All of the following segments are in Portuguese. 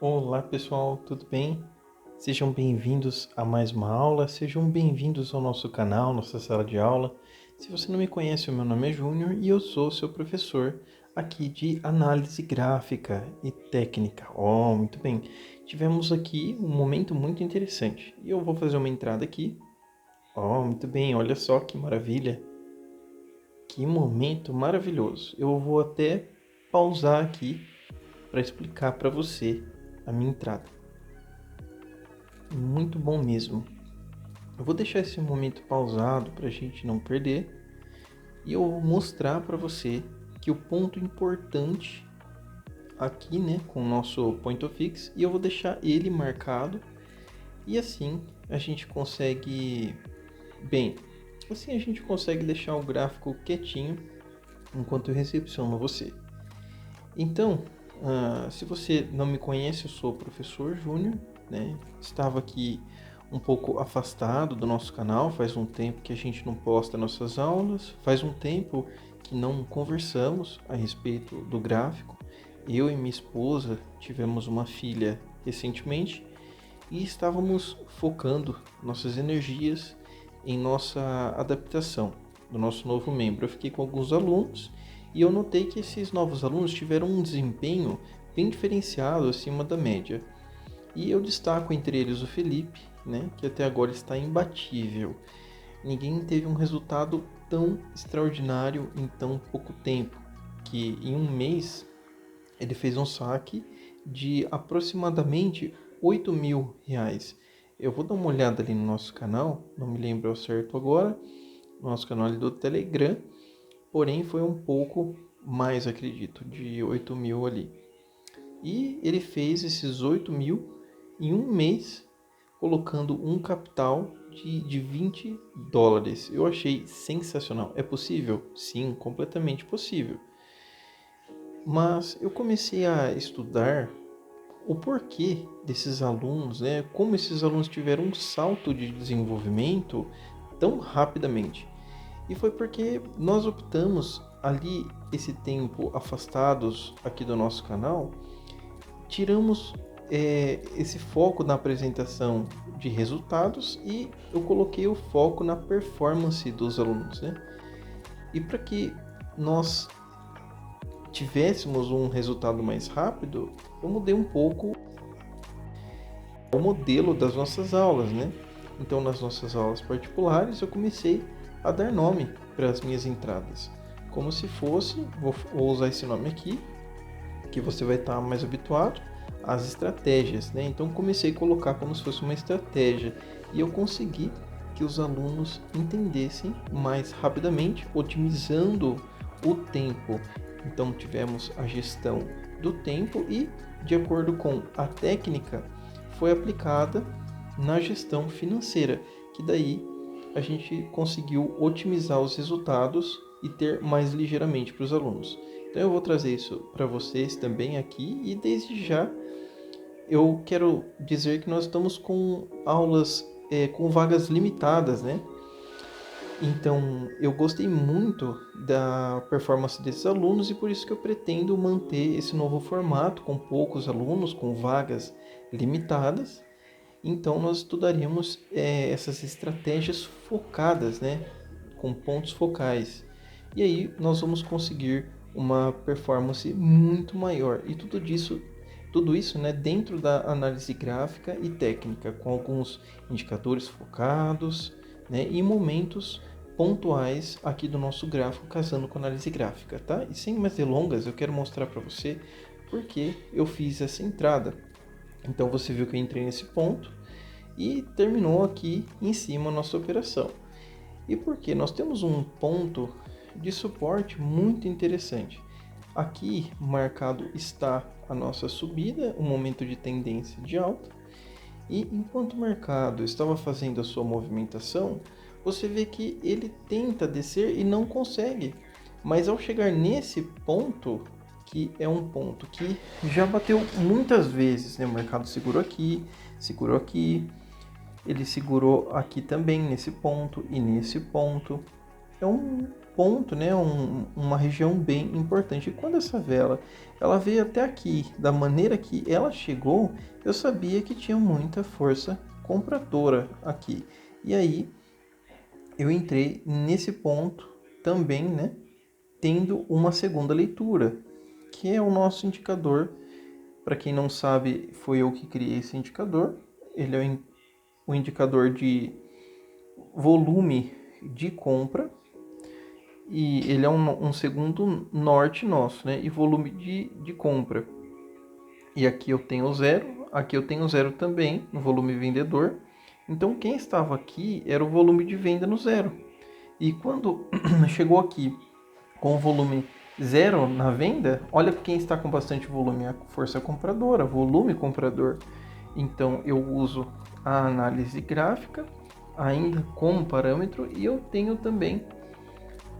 Olá pessoal, tudo bem? Sejam bem-vindos a mais uma aula, sejam bem-vindos ao nosso canal, nossa sala de aula. Se você não me conhece, o meu nome é Júnior e eu sou seu professor aqui de análise gráfica e técnica. Oh, muito bem. Tivemos aqui um momento muito interessante e eu vou fazer uma entrada aqui. Oh, muito bem, olha só que maravilha. Que momento maravilhoso. Eu vou até pausar aqui para explicar para você a minha entrada. Muito bom mesmo. Eu vou deixar esse momento pausado para a gente não perder e eu vou mostrar para você que o ponto importante aqui, né, com o nosso point of fix, e eu vou deixar ele marcado e assim a gente consegue, assim a gente consegue deixar o gráfico quietinho enquanto eu recepciono você. Então, se você não me conhece, eu sou o professor Júnior, né? Estava aqui um pouco afastado do nosso canal, faz um tempo que a gente não posta nossas aulas, faz um tempo que não conversamos a respeito do gráfico. Eu e minha esposa tivemos uma filha recentemente e estávamos focando nossas energias em nossa adaptação do nosso novo membro. Eu fiquei com alguns alunos e eu notei que esses novos alunos tiveram um desempenho bem diferenciado acima da média. E eu destaco entre eles o Felipe, né, que até agora está imbatível. Ninguém teve um resultado tão extraordinário em tão pouco tempo, que em um mês ele fez um saque de aproximadamente R$ 8.000. Eu vou dar uma olhada ali no nosso canal, não me lembro ao certo agora, no nosso canal ali do Telegram, porém foi um pouco mais, acredito, de 8.000 ali. E ele fez esses 8.000 em um mês, colocando um capital de $20. Eu achei sensacional. É possível? Sim, completamente possível. Mas eu comecei a estudar o porquê desses alunos, né? Como esses alunos tiveram um salto de desenvolvimento tão rapidamente. E foi porque nós optamos ali esse tempo afastados aqui do nosso canal, tiramos esse foco na apresentação de resultados e eu coloquei o foco na performance dos alunos, né? E para que nós tivéssemos um resultado mais rápido, eu mudei um pouco o modelo das nossas aulas, né? Então, nas nossas aulas particulares, eu comecei a dar nome para as minhas entradas, como se fosse, vou usar esse nome aqui, que você vai estar mais habituado, as estratégias, né? Então, comecei a colocar como se fosse uma estratégia e eu consegui que os alunos entendessem mais rapidamente, otimizando o tempo. Então, tivemos a gestão do tempo e, de acordo com a técnica, foi aplicada na gestão financeira, que daí a gente conseguiu otimizar os resultados e ter mais ligeiramente para os alunos. Então eu vou trazer isso para vocês também aqui e desde já eu quero dizer que nós estamos com aulas com vagas limitadas, né? Então eu gostei muito da performance desses alunos e por isso que eu pretendo manter esse novo formato com poucos alunos, com vagas limitadas. Então nós estudaríamos essas estratégias focadas, né, com pontos focais. E aí nós vamos conseguir uma performance muito maior. E tudo isso, né, dentro da análise gráfica e técnica, com alguns indicadores focados, né, e momentos pontuais aqui do nosso gráfico casando com a análise gráfica, tá? E sem mais delongas, eu quero mostrar para você porque eu fiz essa entrada. Então você viu que eu entrei nesse ponto e terminou aqui em cima a nossa operação. E por quê? Nós temos um ponto de suporte muito interessante. Aqui marcado está a nossa subida, um momento de tendência de alta. E enquanto o mercado estava fazendo a sua movimentação, você vê que ele tenta descer e não consegue. Mas ao chegar nesse ponto, que é um ponto que já bateu muitas vezes, né? O mercado segurou aqui, ele segurou aqui também nesse ponto e nesse ponto. É um ponto, né, uma região bem importante. E quando essa vela ela veio até aqui, da maneira que ela chegou, eu sabia que tinha muita força compradora aqui. E aí eu entrei nesse ponto também, né, tendo uma segunda leitura, que é o nosso indicador. Para quem não sabe, foi eu que criei esse indicador. Ele é o indicador de volume de compra e ele é um segundo norte nosso, né? E volume de compra. E aqui eu tenho zero, aqui eu tenho zero também no volume vendedor. Então quem estava aqui era o volume de venda no zero. E quando chegou aqui com o volume zero na venda, olha quem está com bastante volume, a força compradora, volume comprador. Então eu uso a análise gráfica ainda como parâmetro e eu tenho também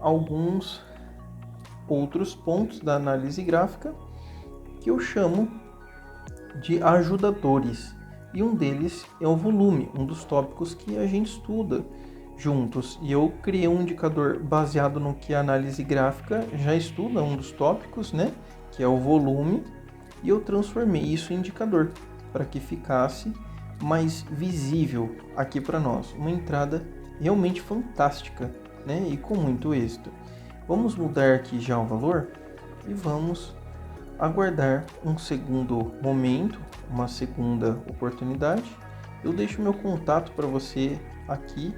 alguns outros pontos da análise gráfica que eu chamo de ajudadores. E um deles é o volume, um dos tópicos que a gente estuda juntos. E eu criei um indicador baseado no que a análise gráfica já estuda, um dos tópicos, né, que é o volume, e eu transformei isso em indicador para que ficasse mais visível aqui para nós. Uma entrada realmente fantástica, né, e com muito êxito. Vamos mudar aqui já o valor e vamos aguardar um segundo momento, uma segunda oportunidade. Eu deixo meu contato para você aqui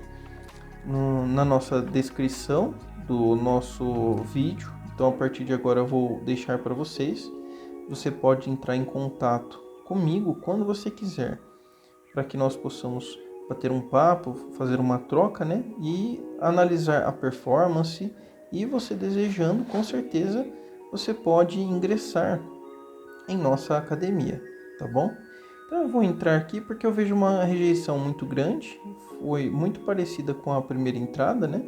na nossa descrição do nosso vídeo. Então a partir de agora eu vou deixar para vocês. Você pode entrar em contato comigo quando você quiser, para que nós possamos bater um papo, fazer uma troca, né? E analisar a performance. E você desejando, com certeza, você pode ingressar em nossa academia, tá bom? Então eu vou entrar aqui porque eu vejo uma rejeição muito grande, foi muito parecida com a primeira entrada, né?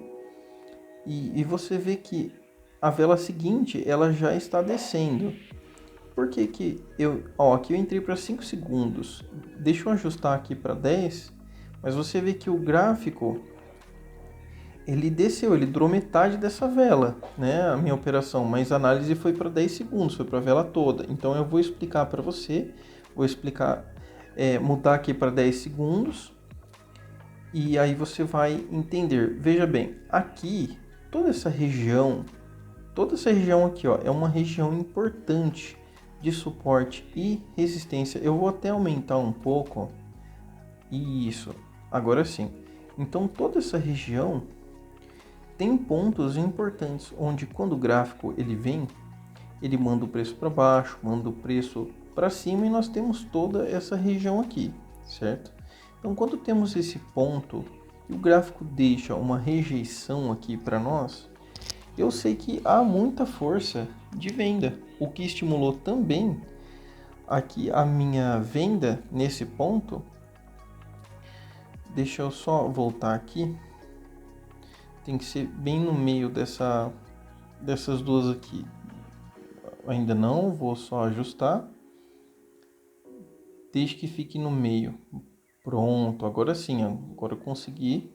E você vê que a vela seguinte, ela já está descendo. Por que que aqui eu entrei para 5 segundos, deixa eu ajustar aqui para 10, mas você vê que o gráfico, ele desceu, ele durou metade dessa vela, né? A minha operação, mas a análise foi para 10 segundos, foi para a vela toda. Então eu vou explicar para você, vou explicar, mudar aqui para 10 segundos e aí você vai entender. Veja bem, aqui, toda essa região aqui, ó, é uma região importante de suporte e resistência. Eu vou até aumentar um pouco, ó. Isso, agora sim. Então toda essa região tem pontos importantes onde quando o gráfico ele vem, ele manda o preço para baixo, manda o preço para cima e nós temos toda essa região aqui, certo? Então quando temos esse ponto e o gráfico deixa uma rejeição aqui para nós, eu sei que há muita força de venda, o que estimulou também aqui a minha venda nesse ponto. Deixa eu só voltar aqui. Tem que ser bem no meio dessas duas aqui. Ainda não, vou só ajustar. Desde que fique no meio. Pronto, agora sim, agora eu consegui.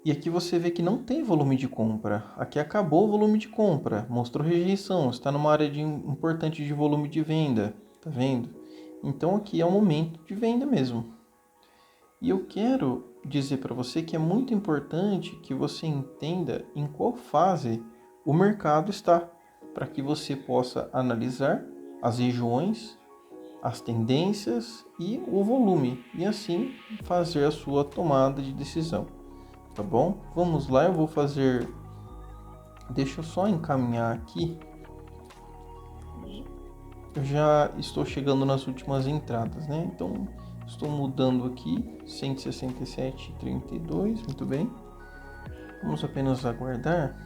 E aqui você vê que não tem volume de compra. Aqui acabou o volume de compra, mostrou rejeição, está numa área importante de volume de venda, tá vendo? Então aqui é o momento de venda mesmo. E eu quero dizer para você que é muito importante que você entenda em qual fase o mercado está, para que você possa analisar as regiões, as tendências e o volume, e assim fazer a sua tomada de decisão, tá bom? Vamos lá, eu vou fazer... Deixa eu só encaminhar aqui. Eu já estou chegando nas últimas entradas, né? Então... Estou mudando aqui, 167,32, muito bem. Vamos apenas aguardar.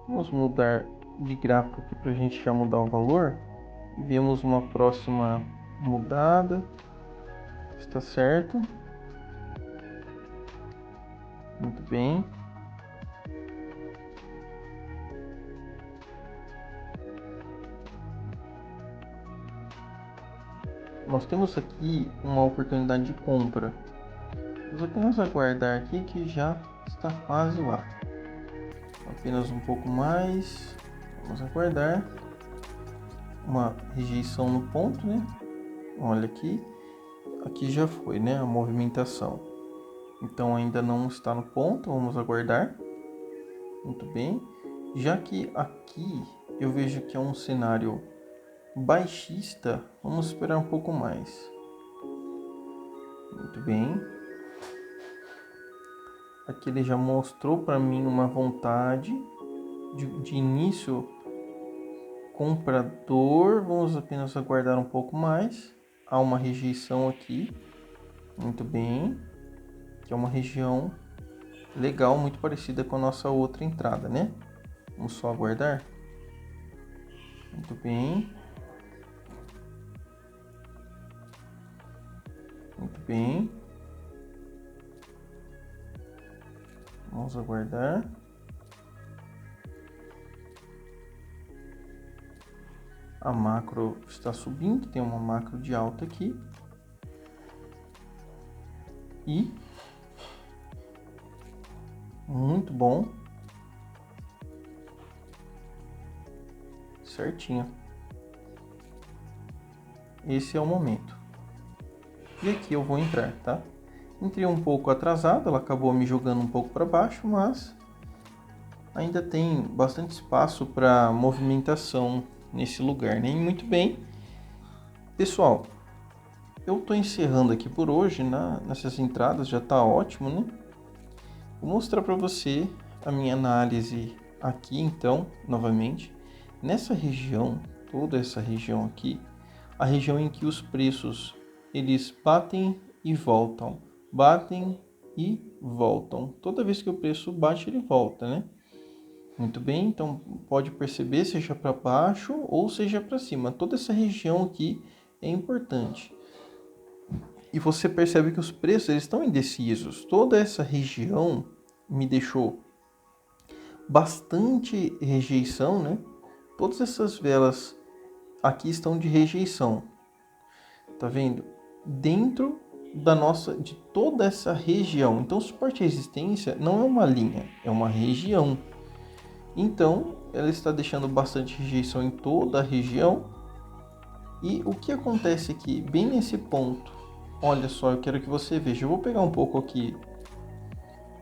Vamos mudar de gráfico aqui para a gente já mudar o valor. Vemos uma próxima mudada. Está certo. Muito bem. Nós temos aqui uma oportunidade de compra. Vamos apenas aguardar aqui que já está quase lá. Apenas um pouco mais. Vamos aguardar. Uma rejeição no ponto, né? Olha aqui. Aqui já foi, né? A movimentação. Então ainda não está no ponto. Vamos aguardar. Muito bem. Já que aqui eu vejo que é um cenário baixista, vamos esperar um pouco mais. Muito bem. Aqui ele já mostrou para mim uma vontade de início comprador. Vamos apenas aguardar um pouco mais. Há uma rejeição aqui. Muito bem. Que é uma região legal, muito parecida com a nossa outra entrada, né? Vamos só aguardar. Muito bem. Muito bem. Vamos aguardar. A macro está subindo, tem uma macro de alta aqui. E muito bom. Certinho. Esse é o momento. E aqui eu vou entrar, tá? Entrei um pouco atrasado, ela acabou me jogando um pouco para baixo, mas ainda tem bastante espaço para movimentação nesse lugar, né? E muito bem. Pessoal, eu tô encerrando aqui por hoje, nessas entradas, já tá ótimo, né? Vou mostrar para você a minha análise aqui, então, novamente. Nessa região, toda essa região aqui, a região em que os preços, eles batem e voltam. Batem e voltam. Toda vez que o preço bate, ele volta, né? Muito bem, então pode perceber, seja para baixo ou seja para cima. Toda essa região aqui é importante. E você percebe que os preços eles estão indecisos. Toda essa região me deixou bastante rejeição, né? Todas essas velas aqui estão de rejeição. Tá vendo? Dentro de toda essa região. Então, suporte à resistência não é uma linha, é uma região. Então, ela está deixando bastante rejeição em toda a região. E o que acontece aqui, bem nesse ponto? Olha só, eu quero que você veja. Eu vou pegar um pouco aqui,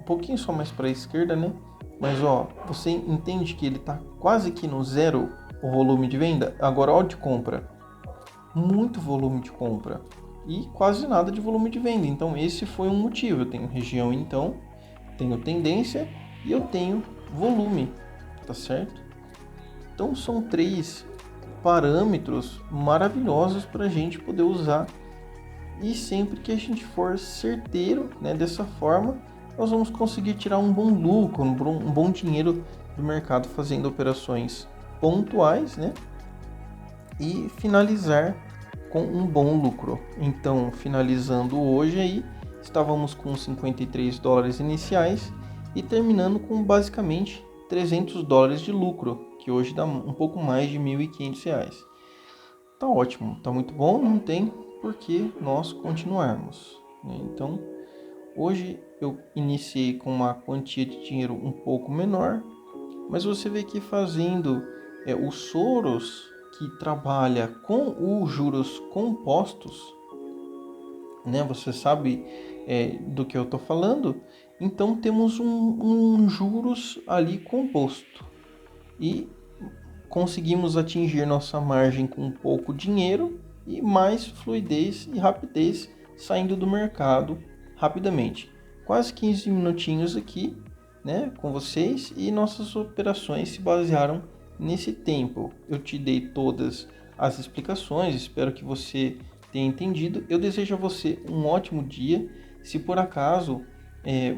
um pouquinho só mais para a esquerda, né? Mas, ó, você entende que ele está quase que no zero o volume de venda? Agora, ó, de compra. Muito volume de compra. E quase nada de volume de venda. Então, esse foi um motivo. Eu tenho região, então, tenho tendência e eu tenho volume. Tá certo? Então são 3 parâmetros maravilhosos para a gente poder usar e sempre que a gente for certeiro, né, dessa forma, nós vamos conseguir tirar um bom lucro, um bom dinheiro do mercado fazendo operações pontuais, né, e finalizar com um bom lucro. Então, finalizando hoje aí, estávamos com $53 iniciais e terminando com basicamente $300 de lucro, que hoje dá um pouco mais de R$1.500. Tá ótimo, tá muito bom, não tem por que nós continuarmos, né? Então, hoje eu iniciei com uma quantia de dinheiro um pouco menor, mas você vê que fazendo o Soros, que trabalha com os juros compostos, né? Você sabe do que eu estou falando? Então temos um juros ali composto e conseguimos atingir nossa margem com pouco dinheiro e mais fluidez e rapidez saindo do mercado rapidamente. Quase 15 minutinhos aqui, né, com vocês, e nossas operações se basearam nesse tempo. Eu te dei todas as explicações, espero que você tenha entendido. Eu desejo a você um ótimo dia. Se por acaso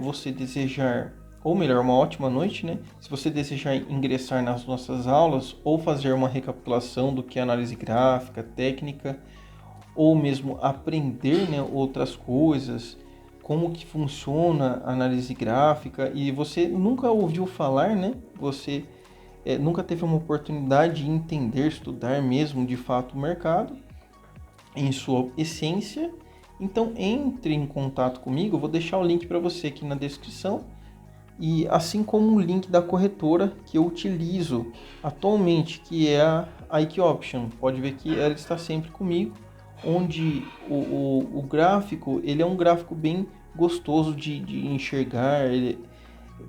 você desejar, ou melhor, uma ótima noite, né? Se você desejar ingressar nas nossas aulas ou fazer uma recapitulação do que é análise gráfica, técnica, ou mesmo aprender, né, outras coisas, como que funciona a análise gráfica, e você nunca ouviu falar, né? Você nunca teve uma oportunidade de entender, estudar mesmo de fato o mercado em sua essência, Então entre em contato comigo, eu vou deixar o link para você aqui na descrição, e assim como o link da corretora que eu utilizo atualmente, que é a IQ Option. Pode ver que ela está sempre comigo, onde o gráfico, ele é um gráfico bem gostoso de enxergar.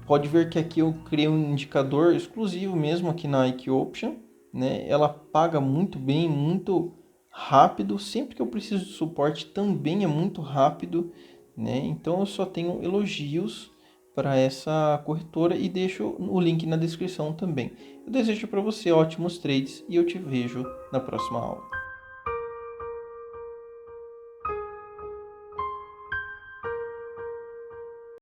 Pode ver que aqui eu criei um indicador exclusivo mesmo aqui na IQ Option, né? Ela paga muito bem, muito rápido. Sempre que eu preciso de suporte também é muito rápido, né? Então eu só tenho elogios para essa corretora e deixo o link na descrição também. Eu desejo para você ótimos trades e eu te vejo na próxima aula.